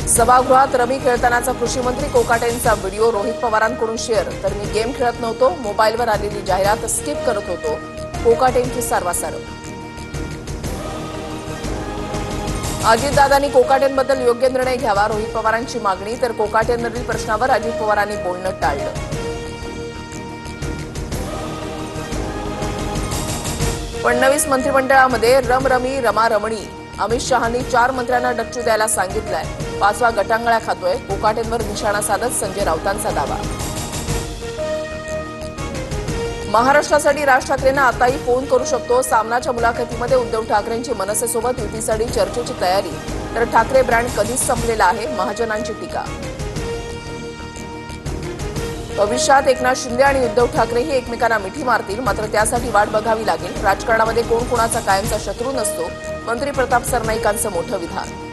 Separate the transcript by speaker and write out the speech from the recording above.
Speaker 1: सभागृहात रमी खेळतानाचा कृषी मंत्री कोकाटेंचा व्हिडिओ रोहित पवारांकडून शेअर. तर मी गेम खेळत नव्हतो, मोबाईलवर आलेली जाहिरात स्किप करत होतो. कोकाटेंची सारवासार. अजितदादांनी कोकाटेंबद्दल योग्य निर्णय घ्यावा, रोहित पवारांची मागणी. तर कोकाटेंवरील प्रश्नावर अजित पवारांनी बोलणं टाळलं. फडणवीस मंत्रिमंडळामध्ये रमरमी रमारमणी. अमित शहांनी 4 मंत्र्यांना डच्चू द्यायला सांगितलंय. 5वा गटांगळ्या खातोय. कोकाटेंवर निशाणा साधत संजय राऊतांचा दावा. महाराष्ट्रासाठी राज ठाकरेंना आताही फोन करू शकतो. सामनाच्या मुलाखतीमध्ये उद्धव ठाकरेंची मनसेसोबत युतीसाठी चर्चेची तयारी. तर ठाकरे ब्रँड कधीच संपलेला आहे, महाजनांची टीका. भविष्यात एकनाथ शिंदे आणि उद्धव ठाकरेही एकमेकांना मिठी मारतील, मात्र त्यासाठी वाट बघावी लागेल. राजकारणामध्ये कोण कोणाचा कायमचा शत्रू नसतो, मंत्री प्रताप सरनाईकांचं मोठं विधान.